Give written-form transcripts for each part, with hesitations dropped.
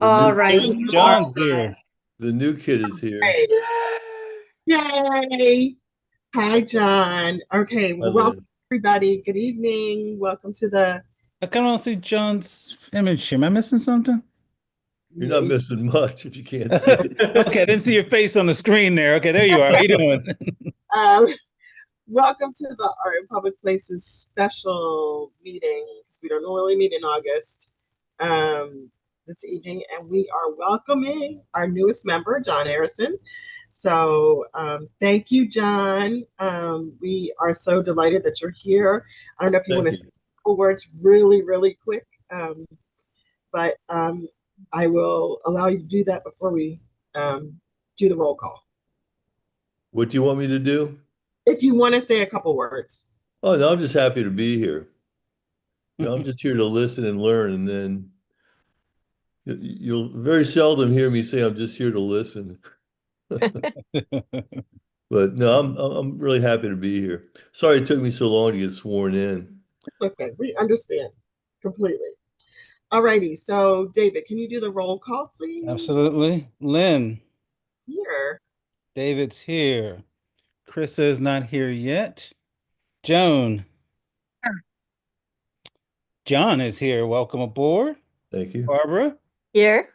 All right. John's here. The new kid is here. Hey. Yay. Hi, John. Okay, Hi, well, welcome Lynn. everybody. Good evening. Welcome to the I kind of don't see John's image here. Am I missing something? You're not yeah, missing much if you can't see it. Okay, I didn't see your face on the screen there. Okay, there you are. How you doing? um, welcome to the Art in Public Places special meeting because we don't normally meet in August this evening, and we are welcoming our newest member, John Harrison. So thank you, John. We are so delighted that you're here. I don't know if you want Thank to say you. a couple words really, really quick, but I will allow you to do that before we do the roll call. What do you want me to do? If you want to say a couple words. Oh, no, I'm just happy to be here. I'm just here to listen and learn, and then you'll very seldom hear me say I'm just here to listen. But no, I'm really happy to be here. Sorry it took me so long to get sworn in. It's okay. We understand completely. Alrighty. So, David, can you do the roll call, please? Absolutely. Lynn, Here. David's here. Krista is not here yet. Joan, John is here. Welcome aboard. Thank you. Barbara, Here.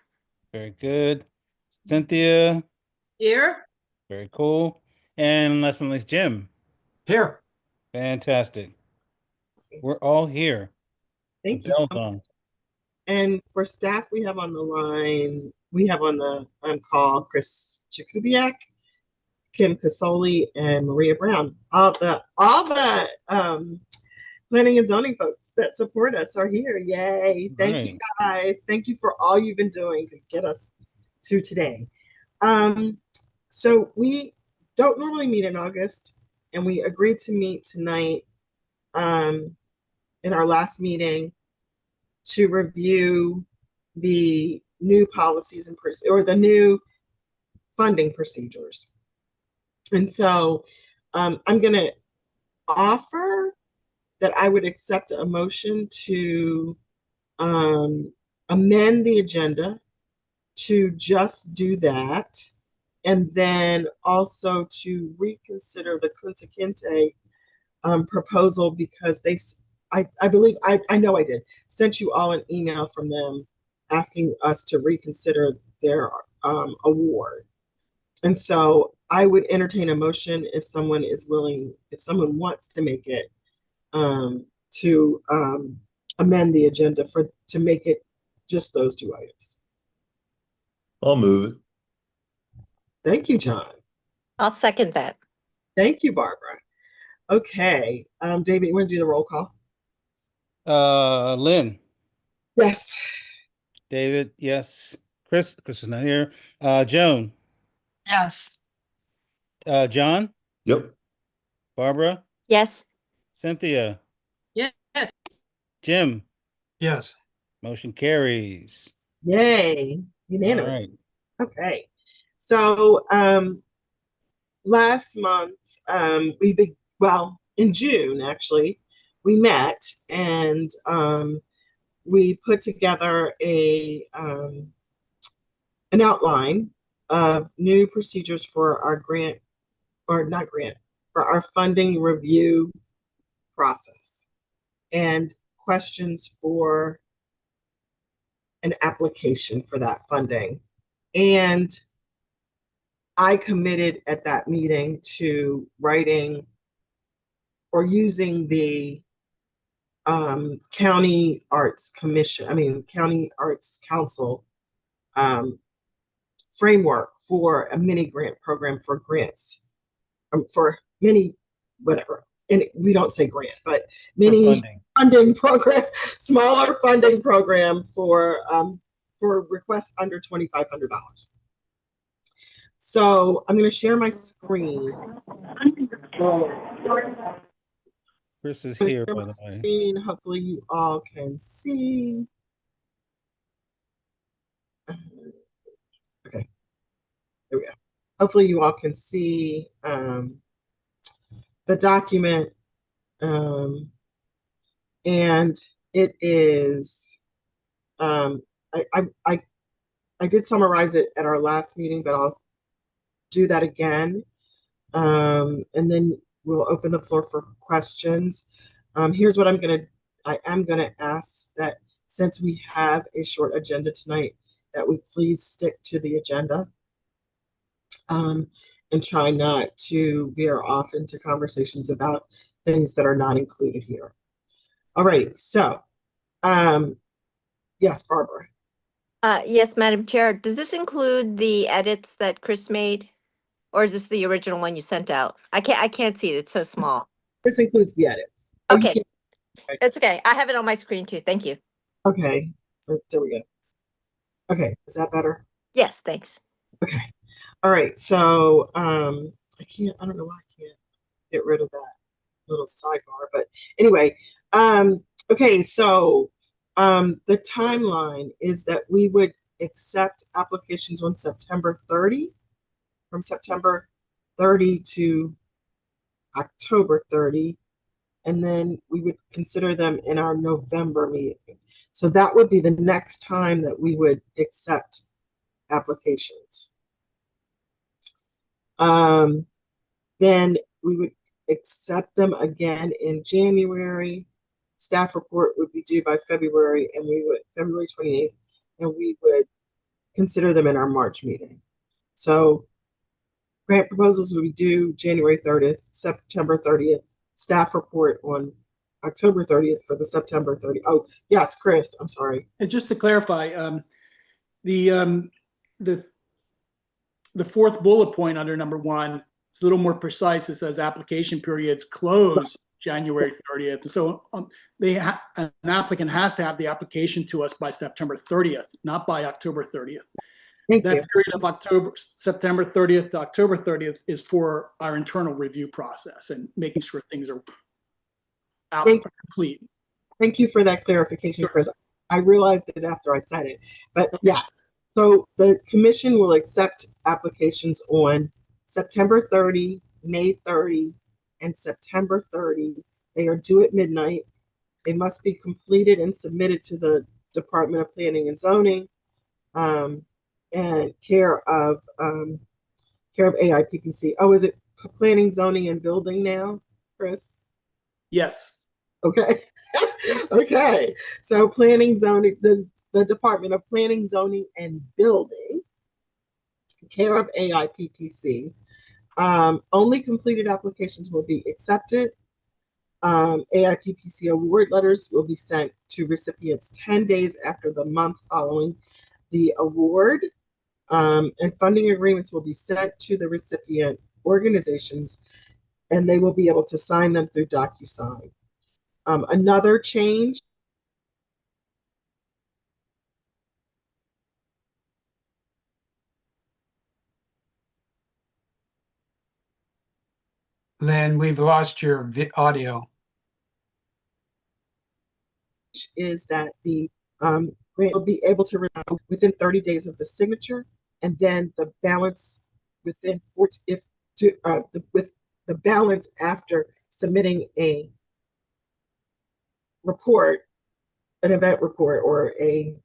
very good. Cynthia, Here. very cool. And last but not least, Jim. Here. Fantastic. We're all here. The Thank you so bell's much. on. And for staff, we have on the line, we have on the call Chris Jakubiak, Kim Casoli, and Maria Brown. All the planning and zoning folks that support us are here. Yay. Thank you Right. guys. Thank you for all you've been doing to get us to today. So we don't normally meet in August, and we agreed to meet tonight in our last meeting to review the new policies and or the new funding procedures. And so I'm going to offer that I would accept a motion to amend the agenda to just do that, and then also to reconsider the Kunta Kinte proposal because I believe, I know I did, sent you all an email from them asking us to reconsider their award. And so I would entertain a motion if someone is willing, if someone wants to make it, to amend the agenda to make it just those two items. I'll move it. Thank you, John. I'll second that. Thank you, Barbara. Okay, David, you want to do the roll call? Lynn, Yes. David, yes. Chris is not here. Joan, Yes. John, Yep. Barbara, Yes. Cynthia, Yes. Jim, Yes. motion carries. Yay. All Unanimous. right. Okay. So last month, in June, actually, we met and we put together an outline of new procedures for our grant, or not grant, for our funding review process and questions for an application for that funding. And I committed at that meeting to writing or using the County Arts Council framework for a mini grant program for grants, for many, whatever. And we don't say grant, but mini funding program, smaller funding program for requests under $2,500. So I'm going to share my screen. Chris is here, by the way. Screen. Hopefully you all can see. Okay, there we go. Hopefully you all can see the document, and it is I I did summarize it at our last meeting, but I'll do that again. And then we'll open the floor for questions. Here's what I am gonna ask that since we have a short agenda tonight, that we please stick to the agenda. And try not to veer off into conversations about things that are not included here. All right, so, yes, Barbara. Yes, Madam Chair, does this include the edits that Chris made? Or is this the original one you sent out? I can't see it. It's so small. This includes the edits. Oh, you Okay, can't- it's okay. I have it on my screen too. Thank you. Okay, there we go. Okay, is that better? Yes, thanks. Okay, all right, so, I don't know why I can't get rid of that little sidebar, but anyway, okay, so, the timeline is that we would accept applications on September 30, from September 30 to October 30, and then we would consider them in our November meeting. So that would be the next time that we would accept applications. Then we would accept them again in January. Staff report would be due by February, and February 28th, and we would consider them in our March meeting. So grant proposals will be due January 30th, September 30th, staff report on October 30th for the September 30th. Oh, yes, Chris, I'm sorry. And just to clarify, the fourth bullet point under number 1 is a little more precise. It says application periods close January 30th. So an applicant has to have the application to us by September 30th, not by October 30th. Thank That you. period of September 30th to October 30th is for our internal review process and making sure things are complete. Thank you for that clarification, Chris. I realized it after I said it, but yes. So the commission will accept applications on September 30, May 30, and September 30. They are due at midnight. They must be completed and submitted to the Department of Planning and Zoning, and care of AIPPC. Oh, is it Planning, Zoning, and Building now, Chris? Yes. Okay. Okay. So planning, zoning, the Department of Planning, Zoning, and Building, care of AIPPC. Only completed applications will be accepted. AIPPC award letters will be sent to recipients 10 days after the month following the award. And funding agreements will be sent to the recipient organizations, and they will be able to sign them through DocuSign. Another change. Lynn, we've lost your audio. Is that the grant will be able to resolve within 30 days of the signature, and then the balance within 40, with the balance after submitting a report, an event report or a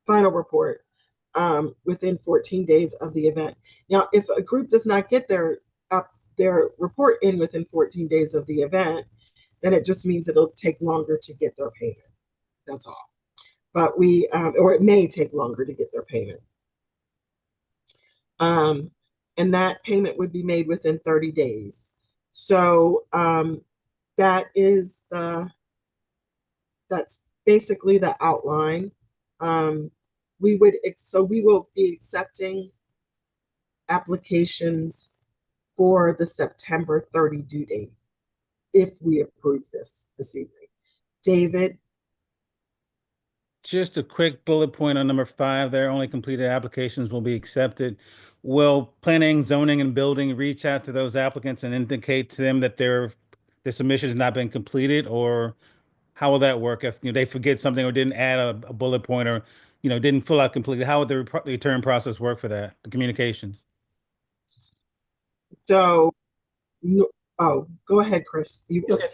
final report, within 14 days of the event. Now, if a group does not get their report in within 14 days of the event, then it just means it'll take longer to get their payment. That's all. But or it may take longer to get their payment. And that payment would be made within 30 days. So that's basically the outline. We will be accepting applications for the September 30 due date if we approve this evening. David? Just a quick bullet point on number 5 there. Only completed applications will be accepted. Will planning, zoning, and building reach out to those applicants and indicate to them that their submission has not been completed, or how will that work if they forget something or didn't add a bullet point, or didn't fill out completely? How would the return process work for that? The communications. So, go ahead, Chris. Okay,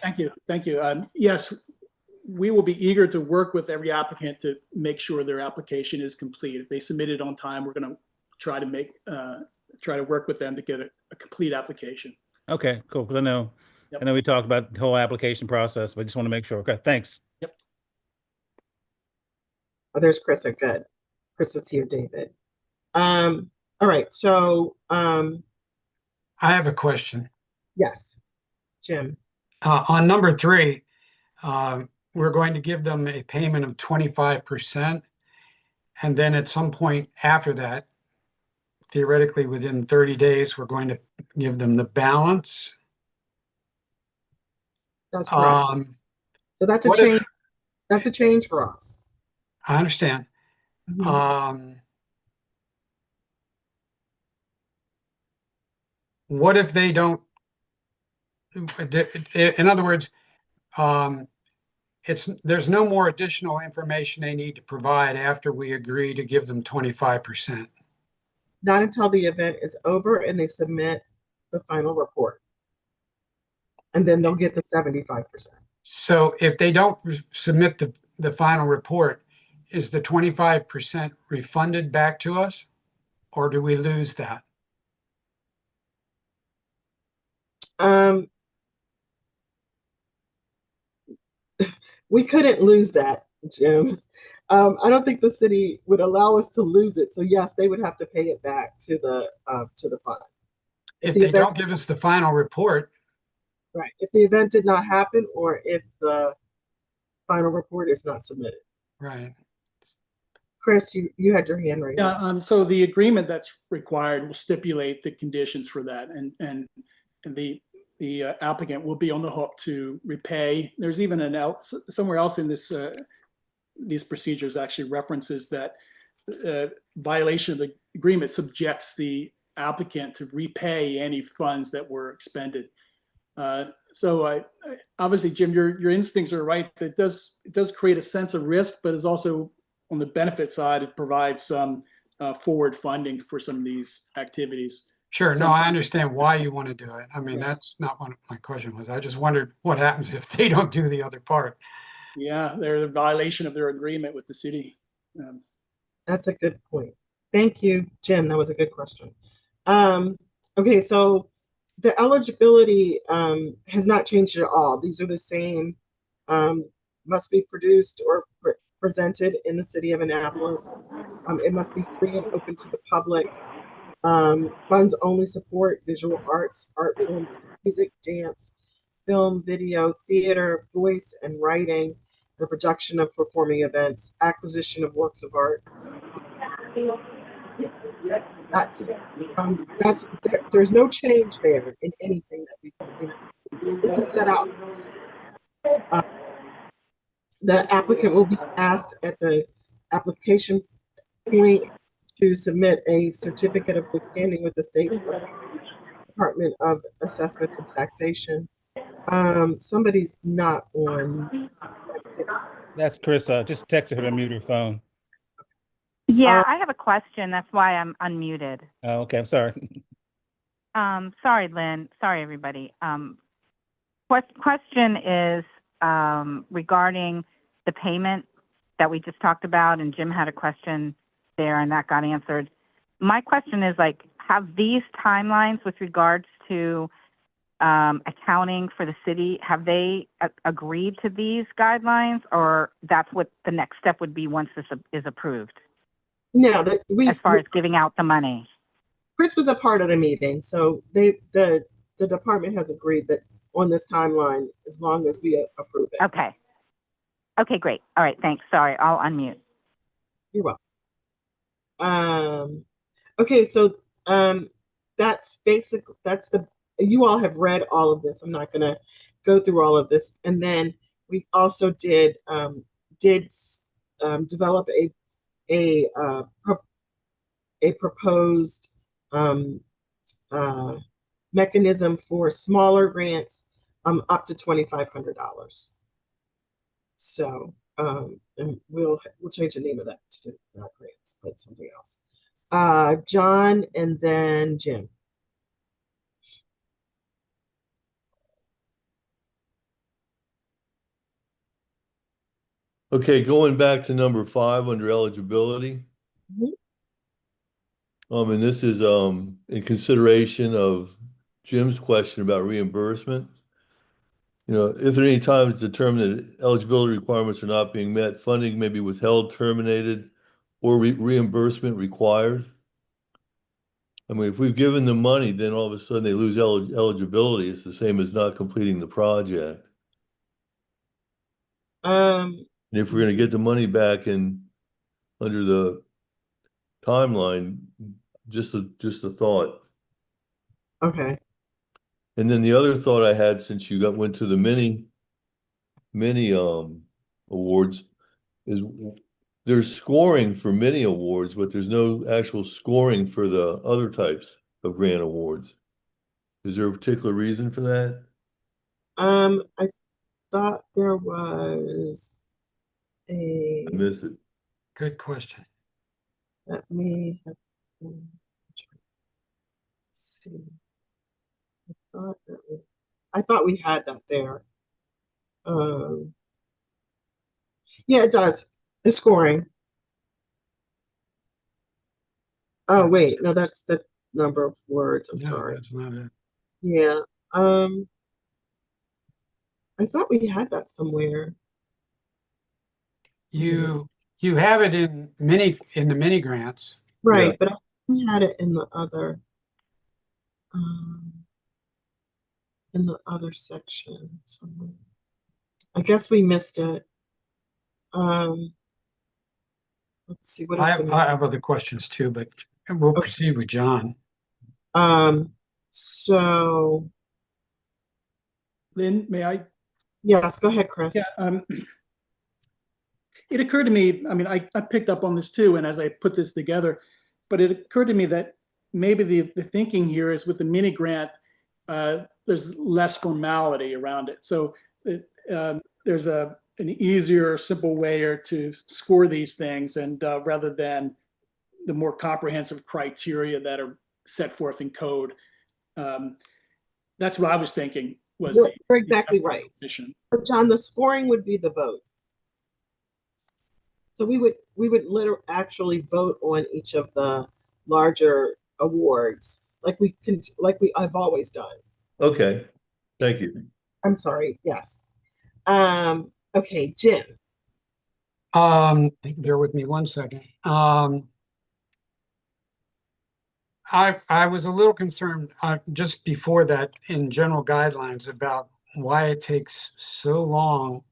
thank you. Yes, we will be eager to work with every applicant to make sure their application is complete. If they submit it on time, we're going to try to work with them to get a complete application. Okay, cool. Because I know Yep. we talked about the whole application process, but I just want to make sure. Okay, thanks. Oh, there's Chris. Good. Chris is here, David. All right. So, I have a question. yes, Jim. On number 3, we're going to give them a payment of 25%. And then at some point after that, theoretically within 30 days, we're going to give them the balance. That's correct. So that's a what if- change. That's a change for us. I understand. What if they don't? In other words, there's no more additional information they need to provide after we agree to give them 25%. Not until the event is over and they submit the final report. And then they'll get the 75%. So if they don't submit the final report, is the 25% refunded back to us, or do we lose that? We couldn't lose that, Jim. I don't think the city would allow us to lose it. So yes, they would have to pay it back to the fund. If the they event don't give us the final report, Right. If the event did not happen, or if the final report is not submitted. right? Chris, you had your hand raised. Yeah, so the agreement that's required will stipulate the conditions for that, and the applicant will be on the hook to repay. There's even somewhere else in this these procedures actually references that violation of the agreement subjects the applicant to repay any funds that were expended. So obviously, Jim, your instincts are right. That it does create a sense of risk, but it's also on the benefit side, it provides some forward funding for some of these activities. Sure. No, Some- I understand why you want to do it. I mean, that's not what my question was. I just wondered what happens if they don't do the other part. Yeah, they're in violation of their agreement with the city. That's a good point. Thank you, Jim. That was a good question. Okay, so the eligibility has not changed at all. These are the same. Must be produced or presented in the city of Annapolis. It must be free and open to the public. Funds only support visual arts, art forms, music, dance, film, video, theater, voice and writing, the production of performing events, acquisition of works of art. There's no change there in anything that we. This is set out. The applicant will be asked at the application point to submit a certificate of good standing with the State Department of Assessments and Taxation. Somebody's not on. That's Chris. Just text her to mute her phone. Yeah, I have a question. That's why I'm unmuted. Oh, okay. I'm sorry. Sorry, Lynn. Sorry, everybody. Question is regarding the payment that we just talked about, and Jim had a question there, and that got answered. My question is, have these timelines with regards to accounting for the city, have they agreed to these guidelines, or that's what the next step would be once this is approved? No, as far as giving out the money. Chris was a part of the meeting, so the department has agreed that on this timeline, as long as we approve it. Okay. Okay, great. All right, thanks. Sorry, I'll unmute. You're welcome. Okay, so that's you all have read all of this. I'm not gonna go through all of this. And then we also did develop a proposed mechanism for smaller grants up to $2,500. So and we'll change the name of that to not grants, but something else. John and then Jim. Okay, going back to number 5 under eligibility. Mhm. And this is in consideration of Jim's question about reimbursement. You know, if at any time it's determined that eligibility requirements are not being met, funding may be withheld, terminated, or reimbursement required. I mean, if we've given them money, then all of a sudden they lose eligibility. It's the same as not completing the project. Um, And if we're gonna get the money back and under the timeline, just a thought. okay. And then the other thought I had, since you went to the mini awards, is there's scoring for mini awards, but there's no actual scoring for the other types of grant awards. Is there a particular reason for that? I thought there was a, I miss it. Good question. let me have, see. I thought we had that there. Yeah, it does. It's scoring. Oh, wait, no, that's the number of words. I'm No, sorry. that's not it. Yeah. I thought we had that somewhere. You have it in the mini grants. Right, but we had it um, in the other section somewhere. I guess we missed it. Let's see, what is I the have other questions too, but we'll proceed with John. so Lynn, may I? yes, go ahead, Chris. Yeah, it occurred to me, I mean, I picked up on this too, and as I put this together, but it occurred to me that maybe the thinking here is with the mini grant, there's less formality around it. So there's an easier, simple way to score these things, and rather than the more comprehensive criteria that are set forth in code. That's what I was thinking was You're exactly right. mission. But John, the scoring would be the vote. So we would literally actually vote on each of the larger awards, like I've always done. Okay, thank you. I'm sorry. Yes. Okay, Jim. Bear with me one second. I was a little concerned just before that in general guidelines about why it takes so long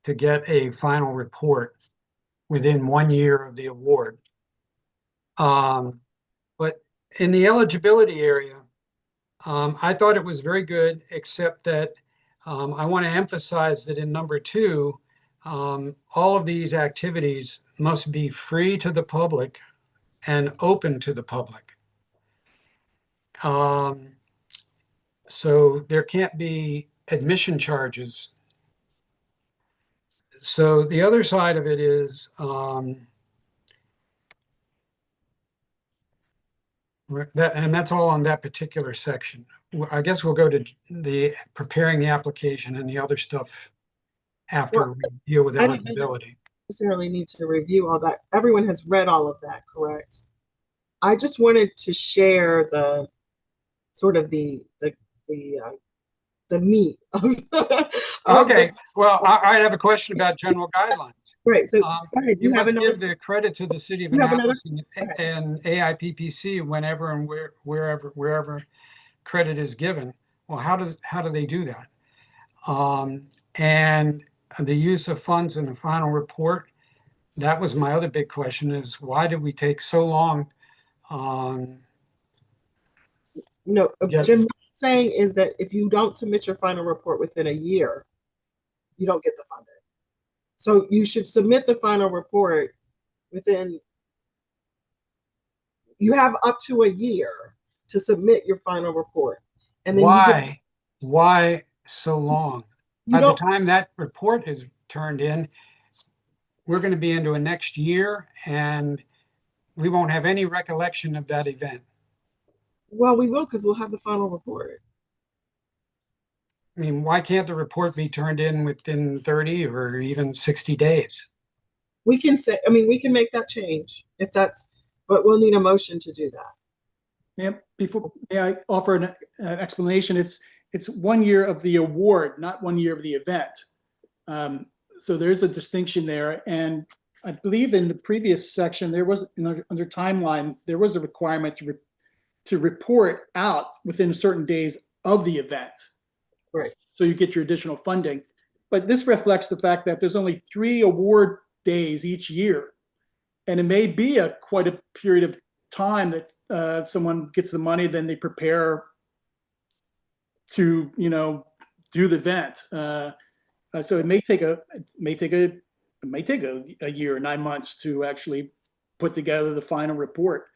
to get a final report within 1 year of the award. But in the eligibility area, I thought it was very good, except that I want to emphasize that in number 2, all of these activities must be free to the public and open to the public. So there can't be admission charges. So the other side of it is that's all on that particular section. I guess we'll go to the preparing the application and the other stuff after we deal with eligibility. Necessarily need to review all that. Everyone has read all of that, correct? I just wanted to share the sort of the meat of okay. Well, I have a question about general guidelines. Right. So go ahead. You must give the credit to the city of Annapolis and AIPPC whenever and wherever credit is given. Well, how do they do that? And the use of funds in the final report. That was my other big question: is why did we take so long? Jim saying is that if you don't submit your final report within a year, you don't get the funding. So you should submit the final report within, you have up to a year to submit your final report. And then why so long? By the time that report is turned in, we're going to be into a next year and we won't have any recollection of that event. Well, we will, because we'll have the final report. I mean, why can't the report be turned in within 30 or even 60 days? We can say, I mean, we can make that change if that's, but we'll need a motion to do that. May I offer an explanation? It's 1 year of the award, not 1 year of the event. So there's a distinction there. And I believe in the previous section, there was, under timeline, there was a requirement to report out within certain days of the event. Right. So you get your additional funding. But this reflects the fact that there's only 3 award days each year. And it may be quite a period of time that someone gets the money, then they prepare to, do the event. So it may take a year, 9 months to actually put together the final report.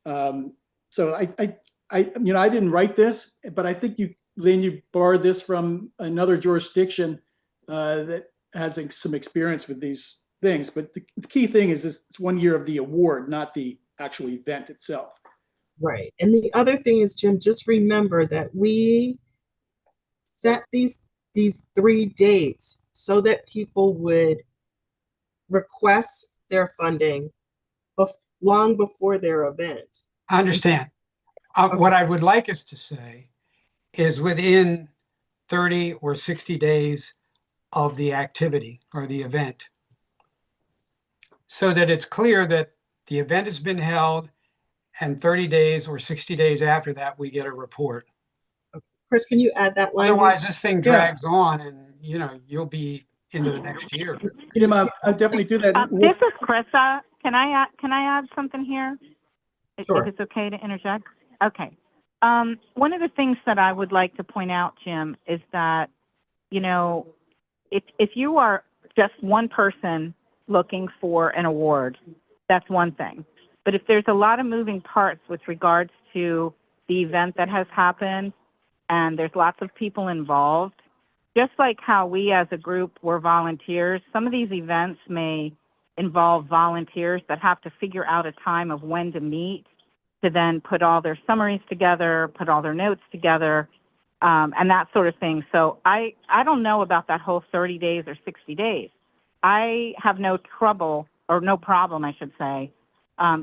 So I didn't write this, but I think Lynn, you borrowed this from another jurisdiction that has some experience with these things. But the key thing is it's 1 year of the award, not the actual event itself. Right. And the other thing is, Jim, just remember that we set these 3 dates so that people would request their funding long before their event. I understand. What I would like us to say is within 30 or 60 days of the activity or the event, so that it's clear that the event has been held and 30 days or 60 days after that, we get a report. Chris, can you add that language? Otherwise, this thing drags on and, you'll be into the next year. Jim, I'll definitely do that. This is Krista. Can I add something here? Sure. If it's okay to interject? Okay. One of the things that I would like to point out, Jim, is that, if you are just one person looking for an award, that's one thing. But if there's a lot of moving parts with regards to the event that has happened and there's lots of people involved, just like how we as a group were volunteers, some of these events may involve volunteers that have to figure out a time of when to meet to then put all their summaries together, put all their notes together, and that sort of thing. So I don't know about that whole 30 days or 60 days. I have no trouble, or no problem, I should say,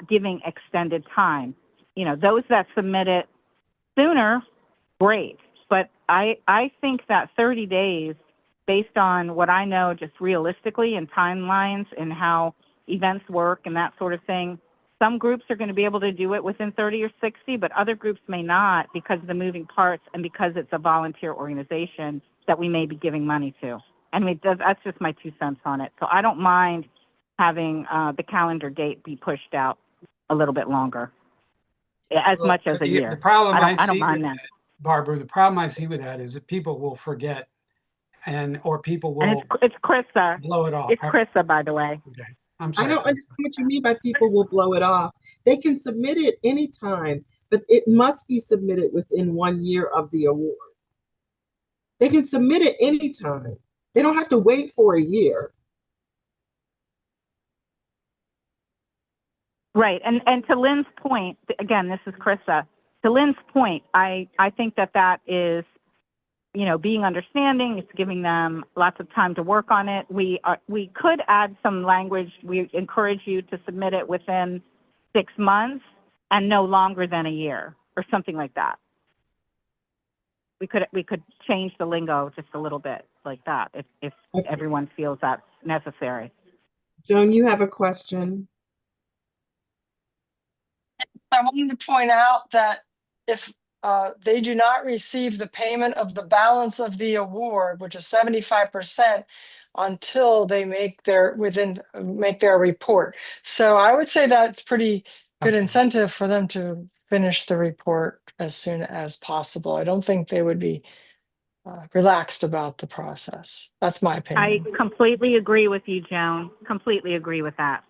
giving extended time. Those that submit it sooner, great. But I think that 30 days, based on what I know just realistically and timelines and how events work and that sort of thing, some groups are going to be able to do it within 30 or 60, but other groups may not because of the moving parts and because it's a volunteer organization that we may be giving money to. And that's just my 2 cents on it. So I don't mind having the calendar date be pushed out a little bit longer, as much as a year. The problem I don't see mind with that. that, Barbara, the problem I see with that is that people will forget or people will And it's Krista. blow it off. It's Krista, by the way. Okay. I'm I sorry. don't understand what you mean by people will blow it off. They can submit it anytime, but it must be submitted within 1 year of the award. They can submit it anytime. They don't have to wait for a year. Right. And to Lynn's point, again, this is Krista. To Lynn's point, I think that is, being understanding. It's giving them lots of time to work on it. We could add some language. We encourage you to submit it within 6 months and no longer than a year, or something like that. We could change the lingo just a little bit like that if Okay. everyone feels that's necessary. Joan, you have a question? I wanted to point out that if they do not receive the payment of the balance of the award, which is 75%, until they make their report. So I would say that's pretty good Okay. incentive for them to finish the report as soon as possible. I don't think they would be relaxed about the process. That's my I opinion. completely agree with you, Joan. Completely agree with that.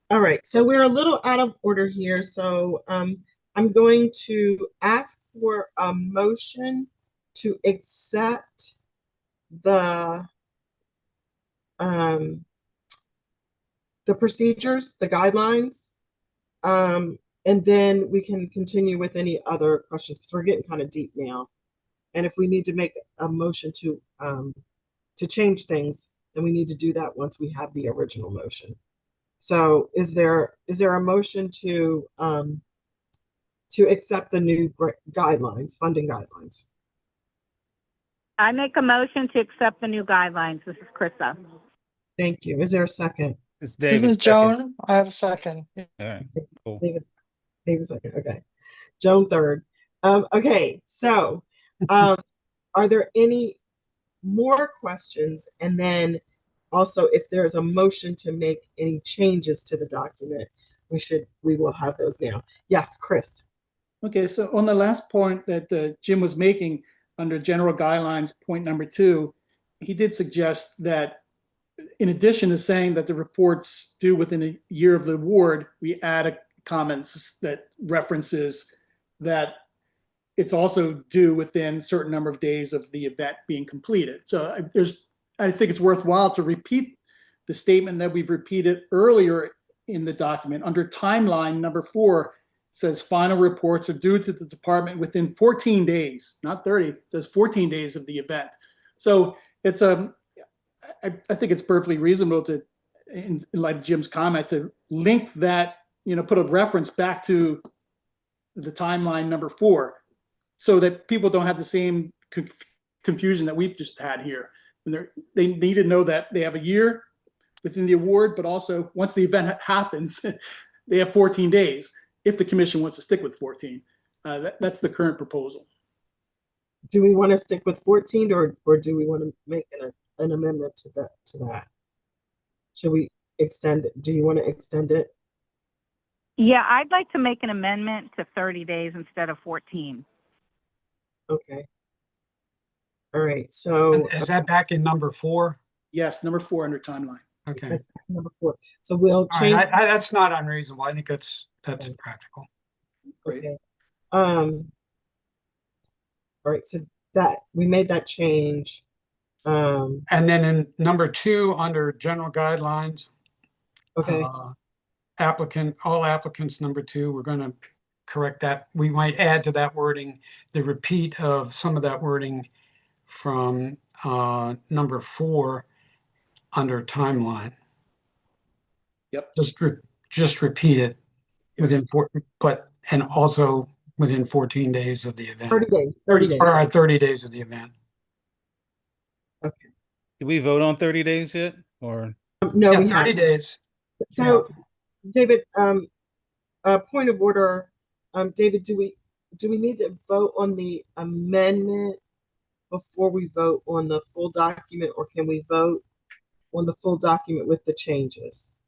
All right, so we're a little out of order here. So I'm going to ask for a motion to accept the procedures, the guidelines, and then we can continue with any other questions because we're getting kind of deep now. And if we need to make a motion to change things, then we need to do that once we have the original motion. So is there a motion to accept the new guidelines, funding guidelines? I make a motion to accept the new guidelines. This is Krista. Thank you. Is there a second? It's This David. is Joan. I have a second. All right, cool. David second. Okay. Joan third. Okay. So, are there any more questions? And then also, if there's a motion to make any changes to the document, we will have those now. Yes, Chris. Okay, so on the last point that Jim was making under general guidelines, point number 2, he did suggest that in addition to saying that the report's due within a year of the award, we add a comment that references that it's also due within a certain number of days of the event being completed. So I think it's worthwhile to repeat the statement that we've repeated earlier in the document. Under timeline number 4, says final reports are due to the department within 14 days, not 30. It says 14 days of the event. So it's I think it's perfectly reasonable to, in light of Jim's comment, to link that, put a reference back to the timeline number 4, so that people don't have the same confusion that we've just had here. They need to know that they have a year within the award, but also once the event happens, they have 14 days. If the commission wants to stick with 14, that's the current proposal. Do we want to stick with 14, or do we want to make an amendment to that? Should we extend it? Do you want to extend it? Yeah, I'd like to make an amendment to 30 days instead of 14. Okay. All right. So Is that back in number 4? Yes, number 4 under timeline. Okay. that's number 4. So we'll All change. right, that's not unreasonable. I think that's practical. Okay. All right. So that we made that change. And then in number 2, under general guidelines, Okay. all applicants, number 2, we're going to correct that. We might add to that wording the repeat of some of that wording from number 4 under timeline. Yep. Just repeat it within and also within 14 days of the event. 30 days. 30 days. Or 30 days of the event. Okay. Did we vote on 30 days yet? Or No, Yeah, we 30 haven't. days. So, David, point of order. David, do we need to vote on the amendment before we vote on the full document, or can we vote on the full document with the changes?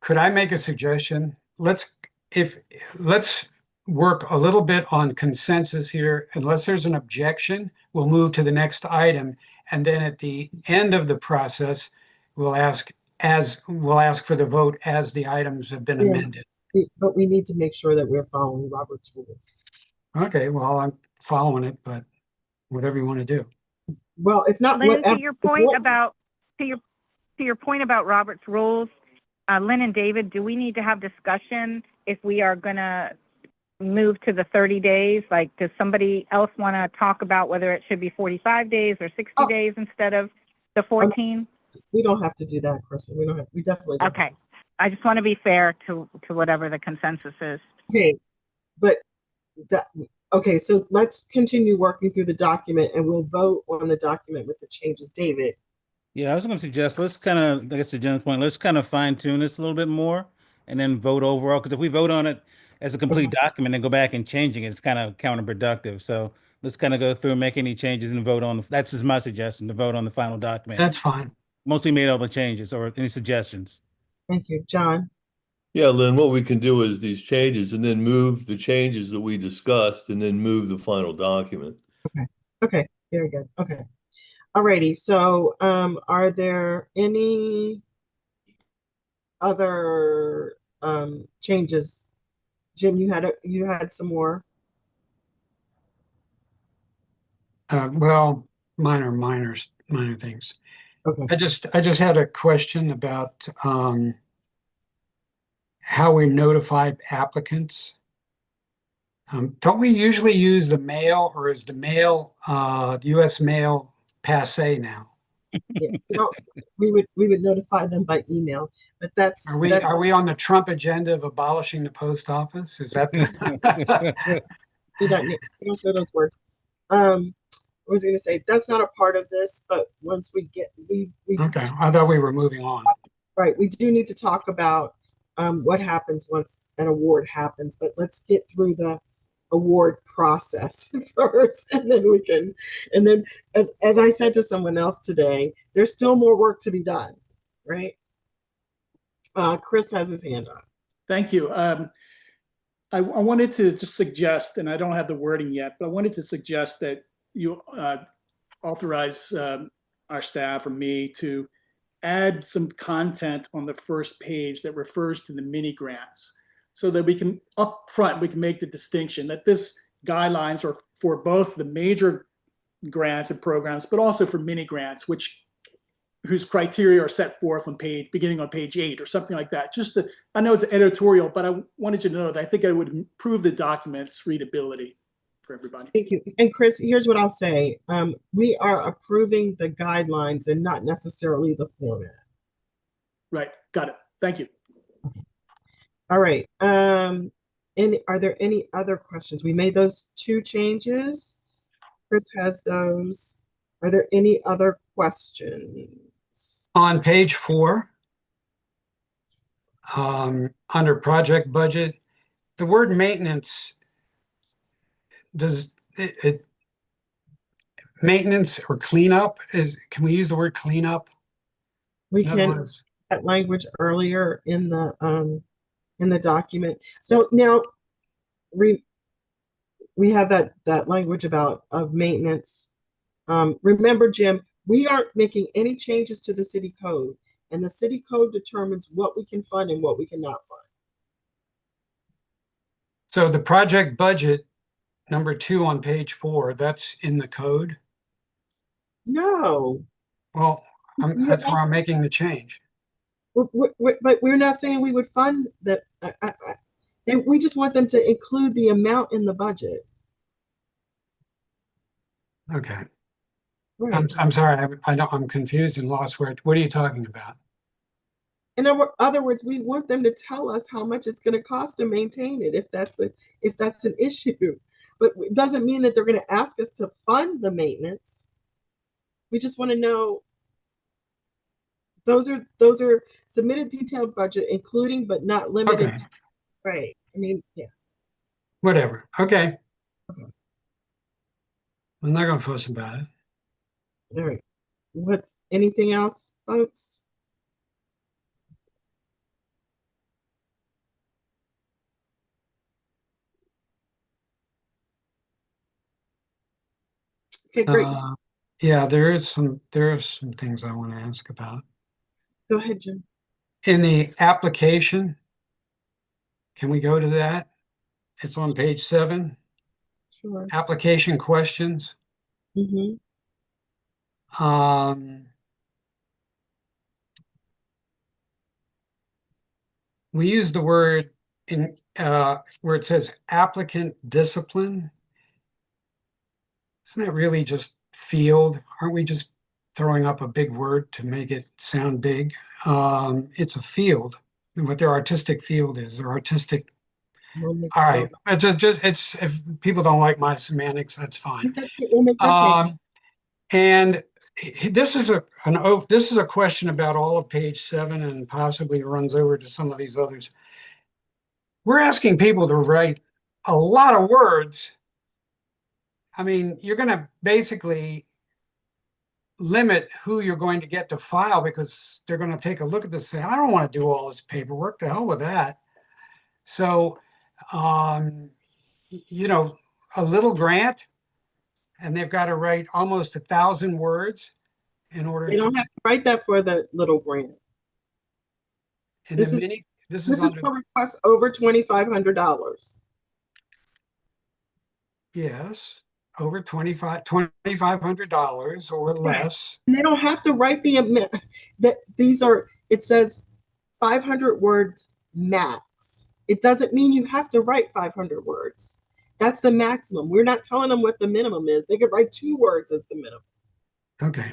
Could I make a suggestion? Let's work a little bit on consensus here. Unless there's an objection, we'll move to the next item. And then at the end of the process, we'll ask for the vote as the items have been amended. But we need to make sure that we're following Robert's rules. Okay, well, I'm following it, but whatever you want to do. Well, it's not Lynn, whatever. to your point about Robert's rules, Lynn and David, do we need to have discussion if we are going to move to the 30 days? Like, does somebody else want to talk about whether it should be 45 days or 60 days instead of the 14? We don't have to do that, Kristen. We definitely don't. Okay. I just want to be fair to whatever the consensus is. Okay, but so let's continue working through the document, and we'll vote on the document with the changes. David. yeah, I was going to suggest let's kind of, I guess to Jen's point, let's kind of fine tune this a little bit more and then vote overall. Because if we vote on it as a complete document and go back and changing it, it's kind of counterproductive. So let's kind of go through and make any changes and vote on. That's just my suggestion, to vote on the final document. That's fine. Mostly made all the changes, or any suggestions. Thank you, John. Yeah, Lynn, what we can do is these changes and then move the changes that we discussed and then move the final document. Okay, very good. Okay. Alrighty, so are there any other changes? Jim, you had some more. Well, minor things. Okay. I just had a question about how we notify applicants. Don't we usually use the mail, or is the mail, the US mail passe now? Yeah, no, we would notify them by email, but that's, Are we on the Trump agenda of abolishing the post office? Is that see that, you don't say those words. I was gonna say, that's not a part of this, but once we get, we Okay, I thought we were moving on. right, we do need to talk about what happens once an award happens, but let's get through the award process first, and then we can, and then as I said to someone else today, there's still more work to be done, right? Chris has his hand up. Thank you. I wanted to just suggest, and I don't have the wording yet, but I wanted to suggest that you authorize our staff or me to add some content on the first page that refers to the mini grants, so that we can up front, we can make the distinction that this guidelines are for both the major grants and programs, but also for mini grants, whose criteria are set forth on beginning on page 8 or something like that. I know it's editorial, but I wanted you to know that I think I would improve the document's readability for everybody. Thank you. And Chris, here's what I'll say. We are approving the guidelines and not necessarily the format. Right, got it. Thank you. All right. And are there any other questions? We made those 2 changes. Chris has those. Are there any other questions? On page 4, under project budget, the word maintenance, does it maintenance or cleanup can we use the word cleanup? We In other can words, that language earlier in the document. So now we have that language of maintenance. Remember, Jim, we aren't making any changes to the city code, and the city code determines what we can fund and what we cannot fund. so the project budget number 2 on page 4, that's in the code. No, Well, that's where I'm making the change. but we're not saying we would fund that. We just want them to include the amount in the budget. Okay. Right. I'm sorry, I'm confused and lost. What are you talking about? In other words, we want them to tell us how much it's going to cost to maintain it, if that's an issue. But it doesn't mean that they're going to ask us to fund the maintenance. We just want to know. Those are submitted detailed budget, including but not limited Okay. to. Right. I mean, yeah. Whatever. Okay. Okay. I'm not gonna fuss about it. All right. Anything else, folks? Okay, great. Yeah, there are some things I want to ask about. Go ahead, Jim. In the application, can we go to that? It's on page 7, Sure. application questions. Mm-hmm. We use the word in where it says applicant discipline. Isn't that really just field? Aren't we just throwing up a big word to make it sound big? It's a field, and what their artistic field is. Their artistic. All right, it's if people don't like my semantics, that's fine. We'll make that change. And this is a question about all of page 7, and possibly runs over to some of these others. We're asking people to write a lot of words. I mean, you're going to basically limit who you're going to get to file, because they're going to take a look at this and say, I don't want to do all this paperwork. The hell with that. So, you know, a little grant, and they've got to write almost 1,000 words in order They don't have to write that for the little grant. This is for requests over $2,500. Yes, over $2,500 or less. And they don't have to write the amount that it says 500 words max. It doesn't mean you have to write 500 words. That's the maximum. We're not telling them what the minimum is. They could write 2 words as the minimum. Okay.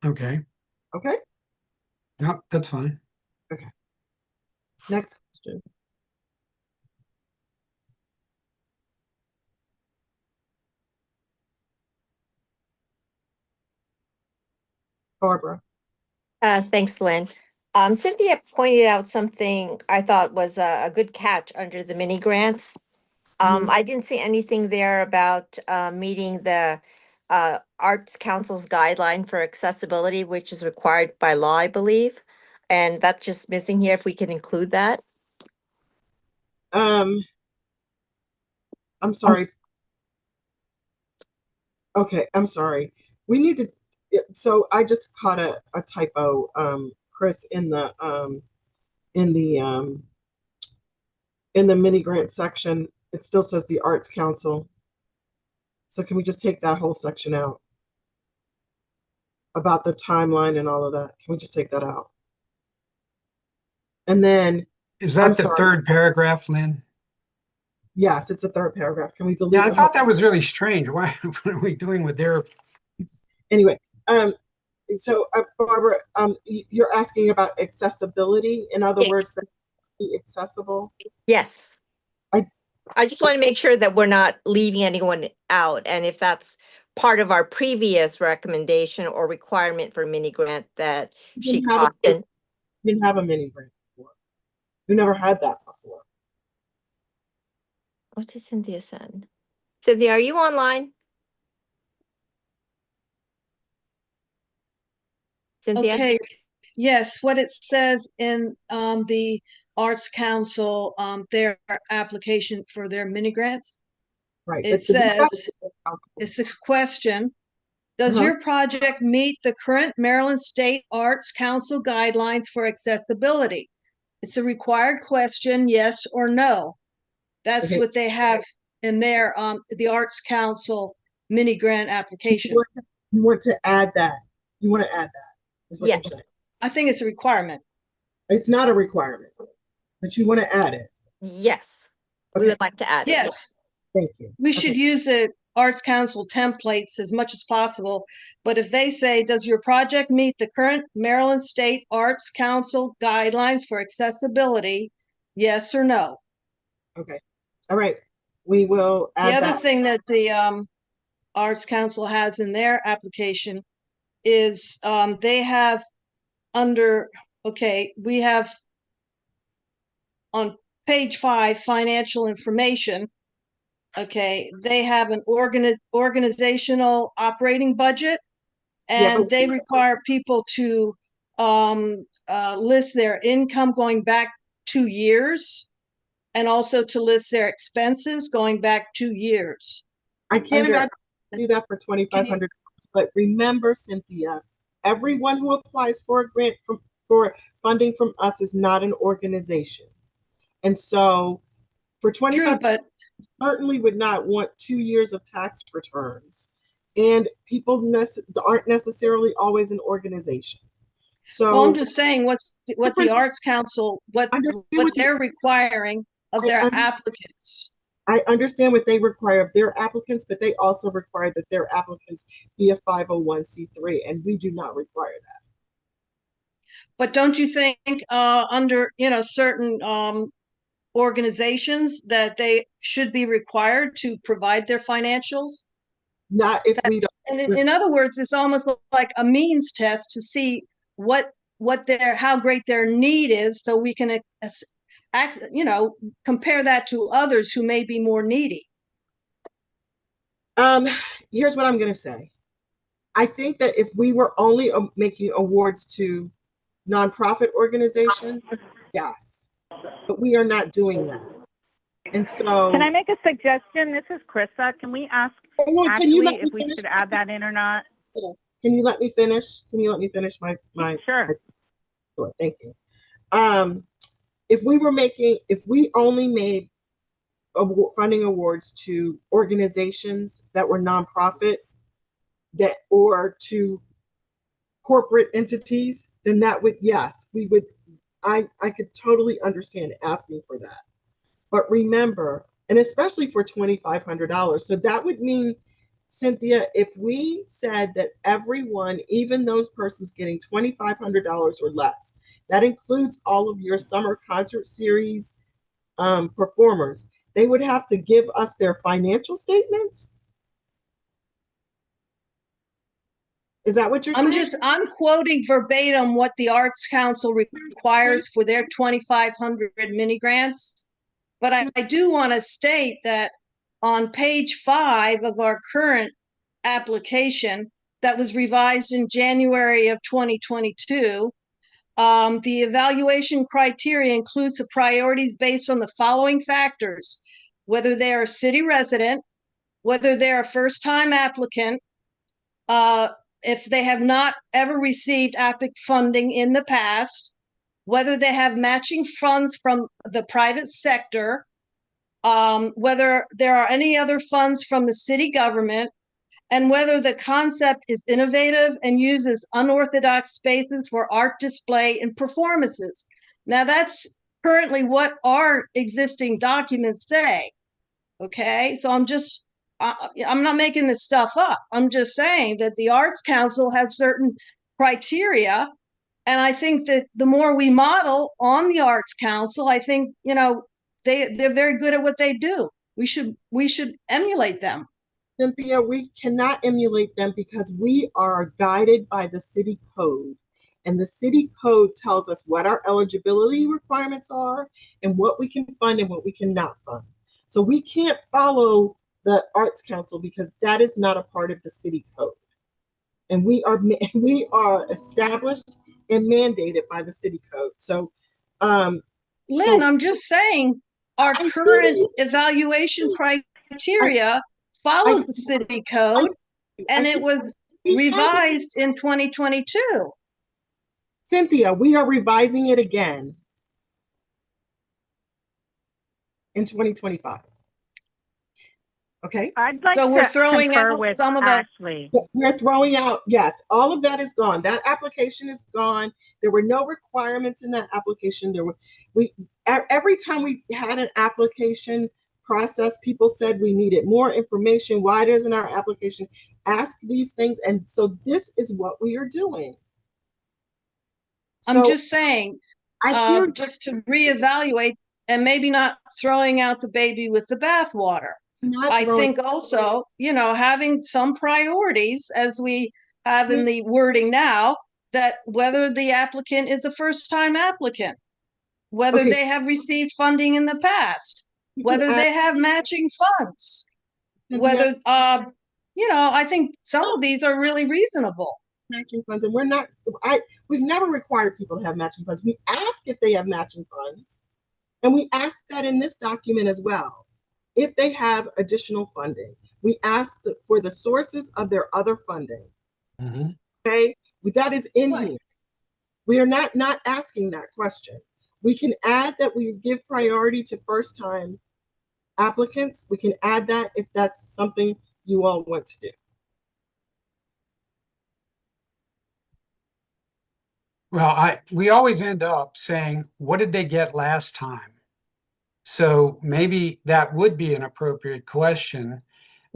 Okay. Okay? No, that's fine. Next question. Barbara. Thanks, Lynn. Cynthia pointed out something I thought was a good catch under the mini grants. Mhm. I didn't see anything there about meeting the Arts Council's guideline for accessibility, which is required by law, I believe. And that's just missing here, if we can include that. I'm sorry. Okay, I'm sorry. We need to, so I just caught a typo, Chris, in the mini grant section. It still says the Arts Council. So can we just take that whole section out? About the timeline and all of that. Can we just take that out? And then, Is I'm that the sorry. third paragraph, Lynn? Yes, it's the 3rd paragraph. Can we delete Yeah, I the thought whole? that was really strange. Why, what are we doing with their, Anyway, so Barbara, you're asking about accessibility. In other Yes. words, that it's be accessible. Yes. I- I just want to make sure that we're not leaving anyone out. And if that's part of our previous recommendation or requirement for mini grant that she didn't have a- cautioned. We didn't have a mini grant before. We never had that before. What did Cynthia send? Cynthia, are you online? Cynthia? Okay, yes, what it says in the Arts Council, their application for their mini grants, Right. it but the- says, it's a question, does Uh-huh. your project meet the current Maryland State Arts Council guidelines for accessibility? It's a required question, yes or no. That's Okay. what they have in their the Arts Council mini grant application. You want to add that. You want to add that, is what you're Yes. saying. I think it's a requirement. It's not a requirement, but you want to add it. Yes. We Okay. would like to add it. Yes. Thank you. We should Okay. use the Arts Council templates as much as possible, but if they say, does your project meet the current Maryland State Arts Council guidelines for accessibility? Yes or no? Okay. All right. We will The add other that. thing that the Arts Council has in their application is they have under, okay, we have on page 5, financial information. Okay, they have an organizational operating budget, Yeah, and but- they require people to list their income going back 2 years, and also to list their expenses going back 2 years. I can't under- imagine do that for $2,500. But remember, Cynthia, everyone who applies for a grant for funding from us is not an organization. And so for True, 25, but certainly would not want 2 years of tax returns. And people aren't necessarily always an organization. So well, I'm just saying what the Difference- Arts Council, what Understand what you- they're requiring of I their under- applicants. I understand what they require of their applicants, but they also require that their applicants be a 501c3, and we do not require that. But don't you think under, certain organizations that they should be required to provide their financials? Not if we don't. And in other words, it's almost like a means test to see how great their need is, so we can compare that to others who may be more needy. Here's what I'm going to say. I think that if we were only making awards to nonprofit organizations, yes, but we are not doing that. And so, Can I make a suggestion? This is Krista. Can we ask Hold on, Ashley let me if we finish? should add that in or not? Can you let me finish? Can you let me finish my Sure. Sure, thank you. If we only made funding awards to organizations that were nonprofit or to corporate entities, then that would, yes, we would, I could totally understand asking for that. But remember, and especially for $2,500. So that would mean, Cynthia, if we said that everyone, even those persons getting $2,500 or less, that includes all of your summer concert series performers, they would have to give us their financial statements? Is that what you're saying? I'm quoting verbatim what the Arts Council requires for their 2,500 mini grants. But I do want to state that on page 5 of our current application that was revised in January of 2022, the evaluation criteria includes the priorities based on the following factors: whether they are a city resident, whether they're a first-time applicant, if they have not ever received APIC funding in the past, whether they have matching funds from the private sector, whether there are any other funds from the city government, and whether the concept is innovative and uses unorthodox spaces for art display and performances. Now, that's currently what our existing documents say. Okay, so I'm not making this stuff up. I'm just saying that the Arts Council has certain criteria. And I think that the more we model on the Arts Council, I think, they're very good at what they do. We should emulate them. Cynthia, we cannot emulate them because we are guided by the city code. And the city code tells us what our eligibility requirements are and what we can fund and what we cannot fund. So we can't follow the Arts Council because that is not a part of the city code. And we are established and mandated by the city code. So, Lynn, I'm just saying our current evaluation criteria follows the city code, and it was revised in 2022. Cynthia, we are revising it again in 2025. Okay. I'd like So we're to throwing confer out with some of the- Ashley. We're throwing out, yes, all of that is gone. That application is gone. There were no requirements in that application. Every time we had an application process, people said we needed more information. Why doesn't our application ask these things? And so this is what we are doing. I'm So just saying, I hear just to reevaluate and maybe not throwing out the baby with the bathwater. not I throwing- think also, having some priorities as we have in the wording now, that whether the applicant is a first-time applicant, whether Okay. they have received funding in the past, you can whether add- they have matching funds, Cynthia, whether, I think some of these are really reasonable. matching funds, and we've never required people to have matching funds. We ask if they have matching funds, and we ask that in this document as well. If they have additional funding, we ask for the sources of their other funding. Okay, that is in here. We are not asking that question. We can add that we give priority to first-time applicants. We can add that if that's something you all want to do. Well, we always end up saying, what did they get last time? So maybe that would be an appropriate question.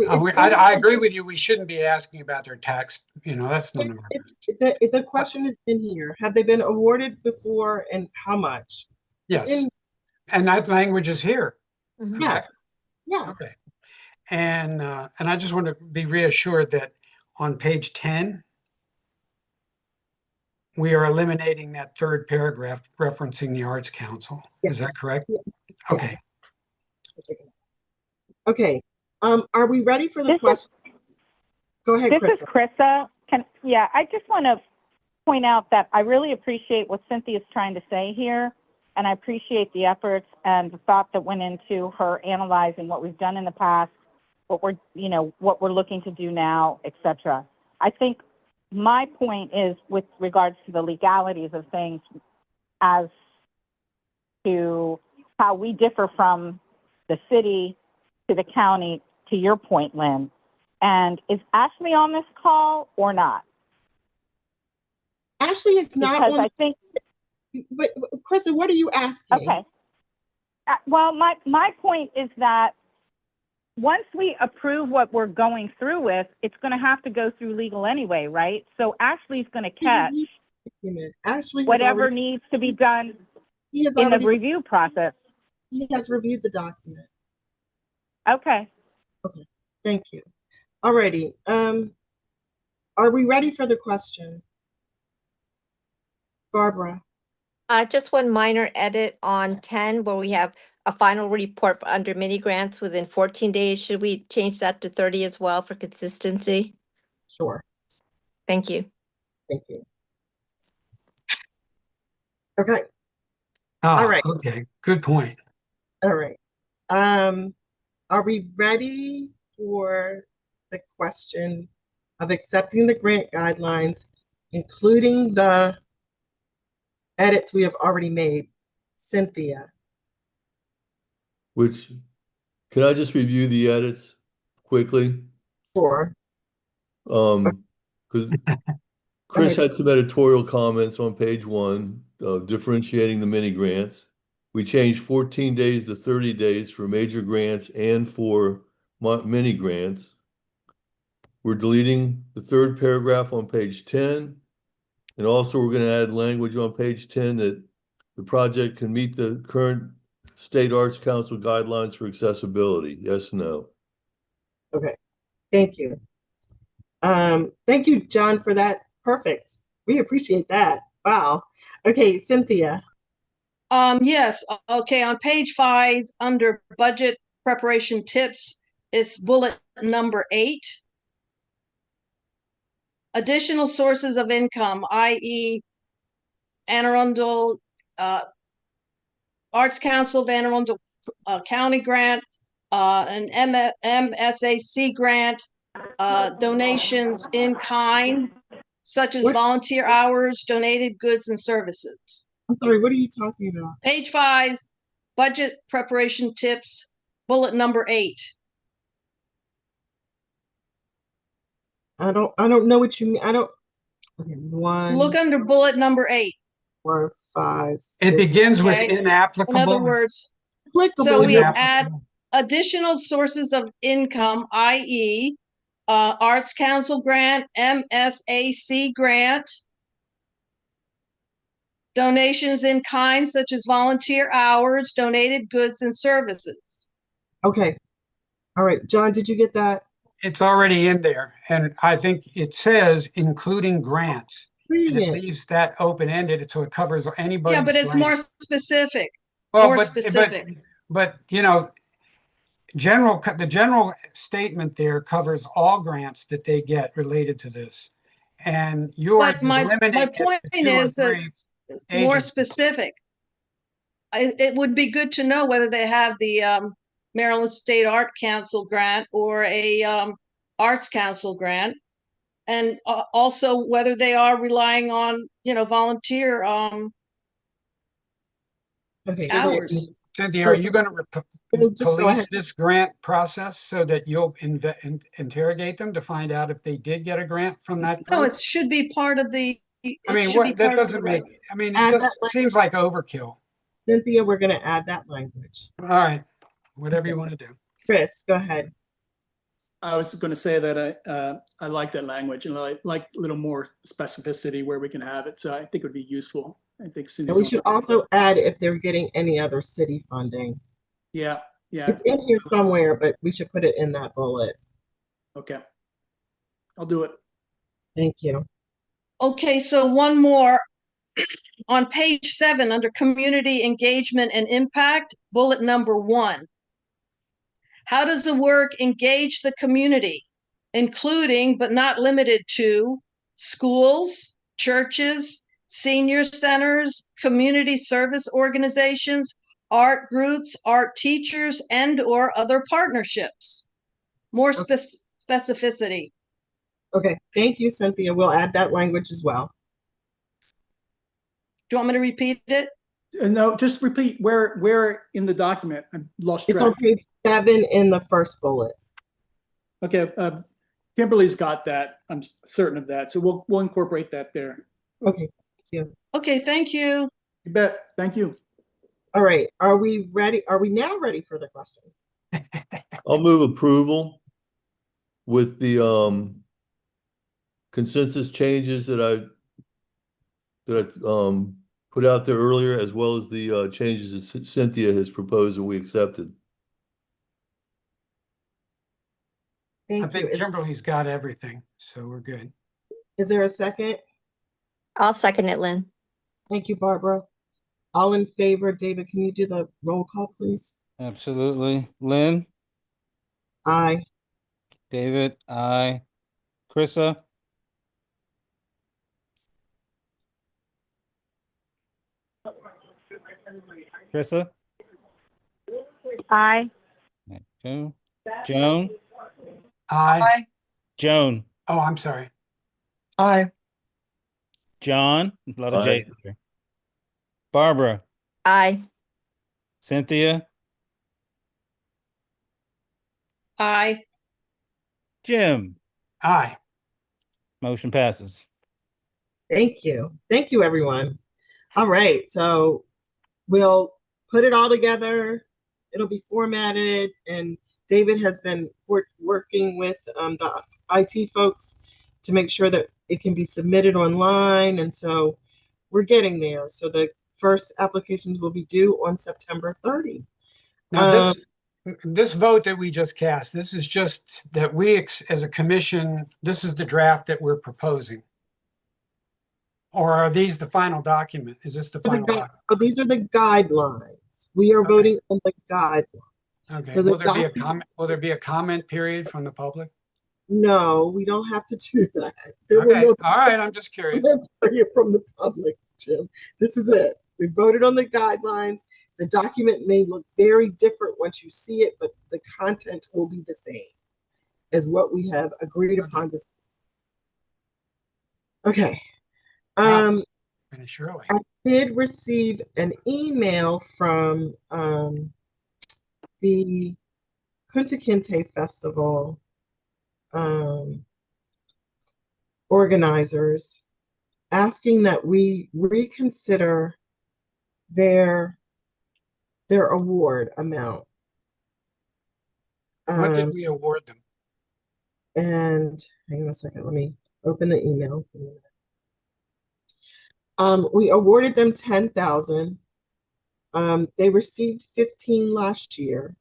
I agree with you. We shouldn't be asking about their tax. That's none of our business. The question is in here. Have they been awarded before and how much? Yes. in- And that language is here. Yes, yes. Okay. And I just want to be reassured that on page 10, we are eliminating that third paragraph referencing the Arts Council. Is that Yes. correct? Yeah. Okay. Okay. Are we ready for the This is- question? Go ahead, This Chris. is Krista. I just want to point out that I really appreciate what Cynthia's trying to say here, and I appreciate the efforts and the thought that went into her analyzing what we've done in the past, what we're looking to do now, etc. I think my point is with regards to the legalities of things as to how we differ from the city to the county, to your point, Lynn. And is Ashley on this call or not? Ashley is not Because on. I think, But Krista, what are you asking? okay. well, my point is that once we approve what we're going through with, it's going to have to go through legal anyway, right? So Ashley's going to catch Ashley has whatever already, needs to be done he has in the already, review process. he has reviewed the document. Okay. Thank you. Alrighty, are we ready for the question? Barbara? Just one minor edit on 10 where we have a final report for under mini grants within 14 days. Should we change that to 30 as well for consistency? Sure, Thank you. thank you. Okay, Ah, right. okay, good point. all right. Are we ready for the question of accepting the grant guidelines, including the edits we have already made? Cynthia? Which, can I just review the edits quickly? Sure. Because Chris had some editorial comments on page 1, differentiating the mini grants. We changed 14 days to 30 days for major grants and for mini grants. We're deleting the 3rd paragraph on page 10. And also we're going to add language on page 10 that the project can meet the current State Arts Council guidelines for accessibility. Yes, no. Okay, thank you. Thank you, John, for that. Perfect. We appreciate that. Wow. Okay, Cynthia. Yes, okay, on page 5, under budget preparation tips, it's bullet number 8. Additional sources of income, i.e. Anne Arundel, Arts Council of Anne Arundel County grant, an MSAC grant, donations in kind, such as What? volunteer hours, donated goods and services. I'm sorry, what are you talking about? Page 5, budget preparation tips, bullet number 8. I don't know what you mean. I don't. Okay, 1, Look under bullet number 8. 4, 5, 6. It begins with Okay. In inapplicable. other words, Applicable. so we Yeah. add additional sources of income, i.e. Arts Council grant, MSAC grant, donations in kind such as volunteer hours, donated goods and services. Okay. All right, John, did you get that? It's already in there, and I think it says including grants. Read And it it. leaves that open-ended, so it covers anybody. Yeah, but it's more specific. Well, more but- specific. But, you know, the general statement there covers all grants that they get related to this. And yours But is my limiting it point to 2 or is that 3. it's more agencies. specific. It would be good to know whether they have the Maryland State Art Council grant or a Arts Council grant. And also whether they are relying on, volunteer Okay. hours. Cynthia, are you going We'll just go police ahead. this grant process so that you'll interrogate them to find out if they did get a grant from that No, group? it should be part of the. I mean, should be what, that part of doesn't the make, I mean, Add it that just seems like overkill. Cynthia, we're going to add that language. All right, whatever you want to do. Chris, go ahead. I was going to say that I like that language and I like a little more specificity where we can have it. So I think it would be useful. I think And we Cindy's should also add if they're getting any other city funding. yeah. It's in here somewhere, but we should put it in that bullet. Okay. I'll do it. Thank you. Okay, so one more. On page 7, under community engagement and impact, bullet number 1. How does the work engage the community, including but not limited to schools, churches, senior centers, community service organizations, art groups, art teachers, and/or other partnerships? More specificity. Okay, thank you, Cynthia. We'll add that language as well. Do you want me to repeat it? No, just repeat where in the document. I lost It's track. on page 7 in the first bullet. Okay. Kimberly's got that. I'm certain of that. So we'll incorporate that there. Okay, thank you. Okay, thank you. You bet. Thank you. All right, are we ready? Are we now ready for the question? I'll move approval with the consensus changes that I put out there earlier, as well as the changes that Cynthia has proposed and we accepted. I Thank you. think Kimberly's got everything, so we're good. Is there a second? I'll second it, Lynn. Thank you, Barbara. All in favor, David, can you do the roll call, please? Absolutely. Lynn, Aye. David, aye. Krista, Krista, Aye. okay. Joan, Aye. Aye. Joan, Oh, I'm sorry. Aye. John, a lot of Aye. J's here. Barbara, Aye. Cynthia, Aye. Jim. Aye. Motion passes. Thank you. Thank you, everyone. All right, so we'll put it all together. It'll be formatted, and David has been working with the IT folks to make sure that it can be submitted online, and so we're getting there. So the first applications will be due on September 30. Now, this vote that we just cast, this is just that we, as a commission, this is the draft that we're proposing. Or are these the final document? Is this the final document? But these are the guidelines. We are Okay. voting on the guidelines. Okay, So the will there be a document- comment, will there be a comment period from the public? No, we don't have to do that. There will Okay, no all right, I'm just curious. period from the public, Jim. This is it. We voted on the guidelines. The document may look very different once you see it, but the content will be the same as what we have agreed upon this. Okay. Wow. Finish early. I did receive an email from the Kunta Kinte Festival organizers asking that we reconsider their award amount. What did we award them? And hang on a second, let me open the email. We awarded them 10,000. They received 15 last year.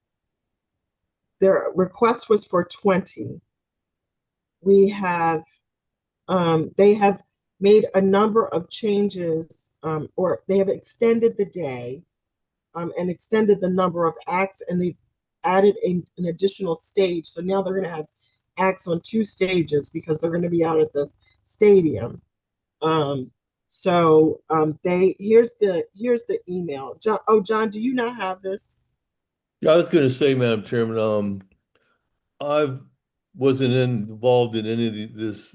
Their request was for 20. We have, they have made a number of changes, or they have extended the day and extended the number of acts, and they've added an additional stage. So now they're going to have acts on 2 stages because they're going to be out at the stadium. Here's the email. John, do you not have this? Yeah, I was going to say, Madam Chairman, I wasn't involved in any of this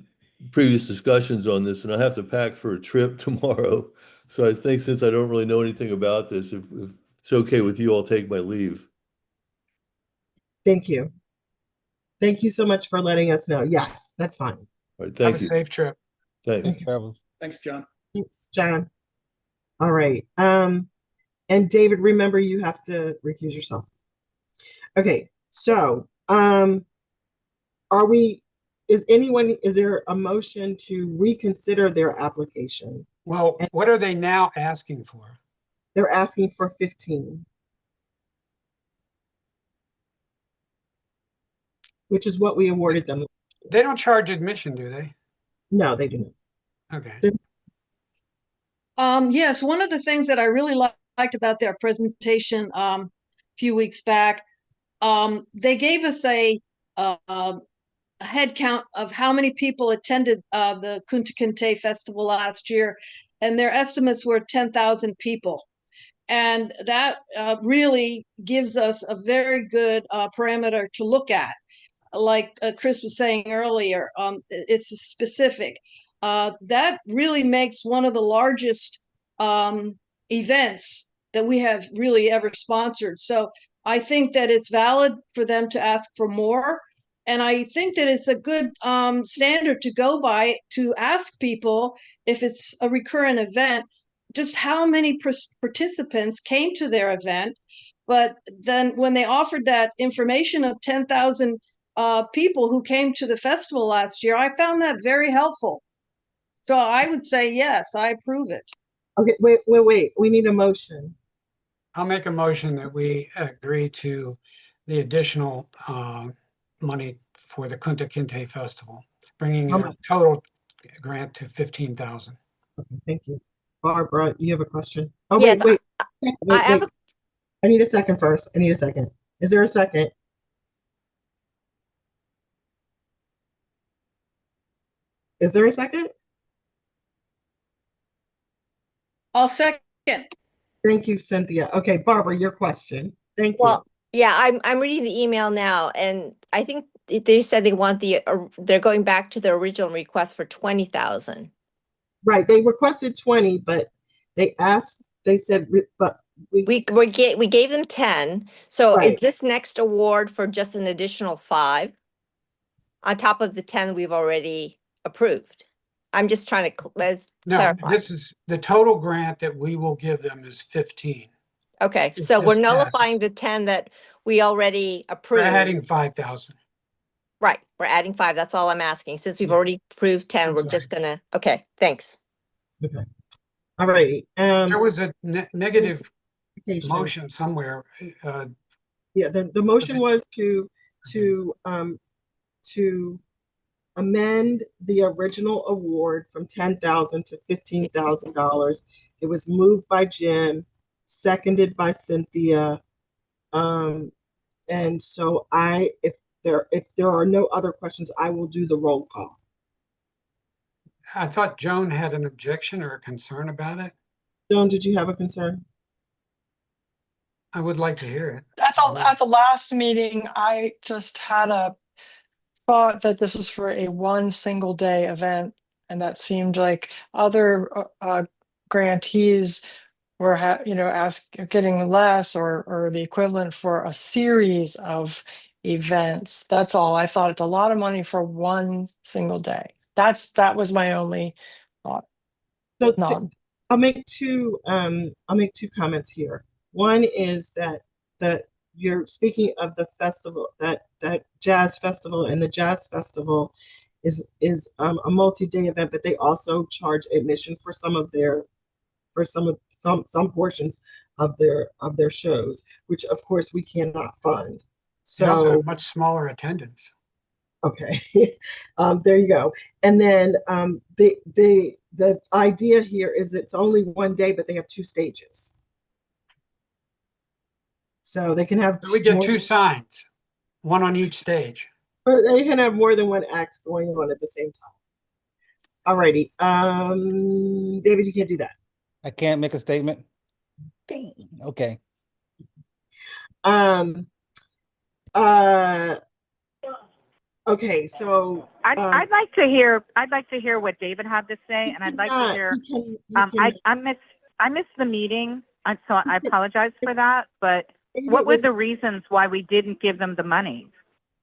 previous discussions on this, and I have to pack for a trip tomorrow. So I think since I don't really know anything about this, if it's okay with you, I'll take my leave. Thank you. Thank you so much for letting us know. Yes, that's fine. All right, Have thank a you. safe trip. Thanks. Thanks, John. Thanks, John. All right. And David, remember you have to recuse yourself. Okay, so is there a motion to reconsider their application? Well, what are they now asking for? They're asking for 15. Which is what we awarded them. They don't charge admission, do they? No, they didn't. Okay. Yes, one of the things that I really liked about their presentation a few weeks back, they gave us a head count of how many people attended the Kunta Kinte Festival last year, and their estimates were 10,000 people. And that really gives us a very good parameter to look at. Like Chris was saying earlier, it's specific. That really makes one of the largest events that we have really ever sponsored. So I think that it's valid for them to ask for more. And I think that it's a good standard to go by to ask people if it's a recurrent event just how many participants came to their event. But then when they offered that information of 10,000 people who came to the festival last year, I found that very helpful. So I would say, yes, I approve it. Okay, wait. We need a motion. I'll make a motion that we agree to the additional money for the Kunta Kinte Festival, bringing How the much? total grant to 15,000. Okay, thank you. Barbara, you have a question? Oh, Yes, wait. I have Wait. I need a second first. I need a second. Is there a second? Is there a second? I'll second. Thank you, Cynthia. Okay, Barbara, your question. Thank you. Well, yeah, I'm reading the email now, and I think they said they want they're going back to the original request for 20,000. Right, they requested 20, but they said, but We gave them 10. So is Right. this next award for just an additional 5 on top of the 10 we've already approved? I'm just trying to No, clarify. this is the total grant that we will give them is 15. Okay, It so we're just nullifying passes. the 10 that we already We're approved. adding 5,000. Right, we're adding 5. That's all I'm asking. Since we've Yeah. already approved 10, That's we're just gonna, okay, thanks. all righty. There was a negative Clarification. motion somewhere. Yeah, the motion was to amend the original award from $10,000 to $15,000. It was moved by Jim, seconded by Cynthia. And so if there are no other questions, I will do the roll call. I thought Joan had an objection or a concern about it. Joan, did you have a concern? I would like to hear it. At the last meeting, I just had a thought that this was for a one single day event, and that seemed like other grantees were getting less or the equivalent for a series of events. That's all. I thought it's a lot of money for one single day. That was my only thought. So No. I'll make two comments here. One is that you're speaking of the festival, that jazz festival, and the jazz festival is a multi-day event, but they also charge admission for some portions of their shows, which of course we cannot fund. They also So have much smaller attendance. okay, there you go. And then the idea here is it's only one day, but they have 2 stages. So they can have So we get 2 signs, one on each stage. or they can have more than one act going on at the same time. Alrighty. David, you can't do that. I can't make a statement. Dang. Okay. Okay, so I'd like to hear what David had to say, and I'd like to hear. I missed the meeting, so I apologize for that. But what were the reasons why we didn't give them the money?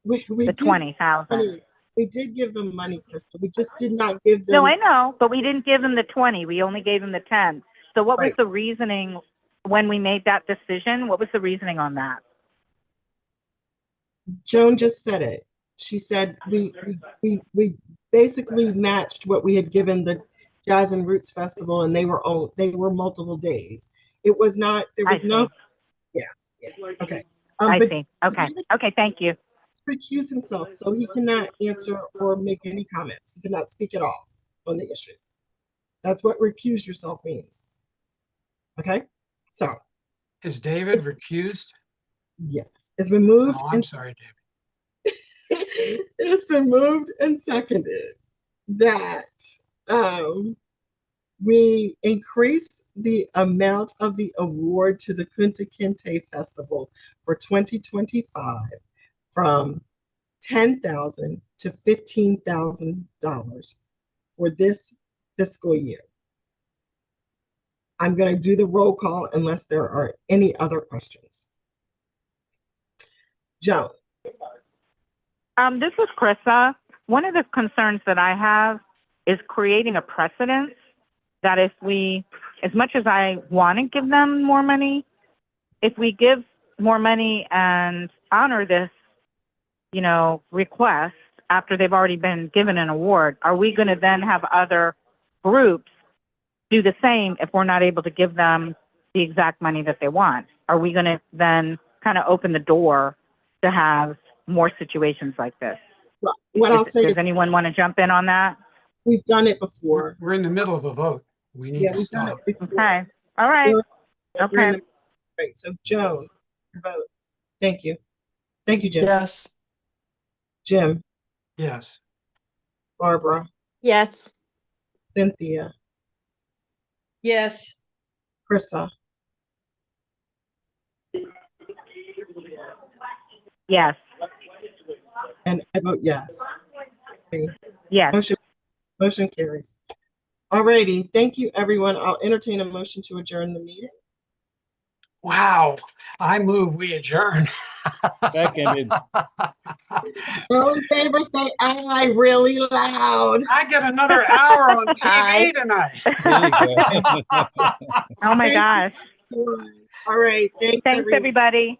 The 20,000. We did give them money, Crystal. We just did not give them. No, I know, but we didn't give them the 20. We only gave them the 10. So what was Right. the reasoning when we made that decision? What was the reasoning on that? Joan just said it. She said we basically matched what we had given the Jazz and Roots Festival, and they were multiple days. It was not. There was no. Yeah. Okay. I but see. Okay. Okay. Thank you. recuse himself, so he cannot answer or make any comments. He cannot speak at all on the issue. That's what recuse yourself means. Okay, so. Is David recused? Yes, it's been moved. Oh, I'm sorry, David. It's been moved and seconded that we increase the amount of the award to the Kunta Kinte Festival for 2025 from $10,000 to $15,000 for this fiscal year. I'm going to do the roll call unless there are any other questions. Joan. This is Krista. One of the concerns that I have is creating a precedent that if we as much as I want to give them more money, if we give more money and honor this, request after they've already been given an award, are we going to then have other groups do the same if we're not able to give them the exact money that they want? Are we going to then kind of open the door to have more situations like this? Well, what I'll say Does is anyone want to jump in on that? we've done it before. We're in the middle of a vote. We need Yeah, to we've done stop. it before. Okay. All right. We're in Okay. the- Right, so Joan, your vote. Thank you. Thank you, Jim. Yes. Jim, Yes. Barbara, Yes. Cynthia, Yes. Krista, Yes. and I vote yes. Okay, Yes. Motion carries. Alrighty, thank you, everyone. I'll entertain a motion to adjourn the meeting. Wow. I move we adjourn. Seconded. All in favor, say aye really loud. I get another hour on Aye. TV tonight. There you go. Oh my Thank gosh. All right, thanks, Thanks, everyone. everybody.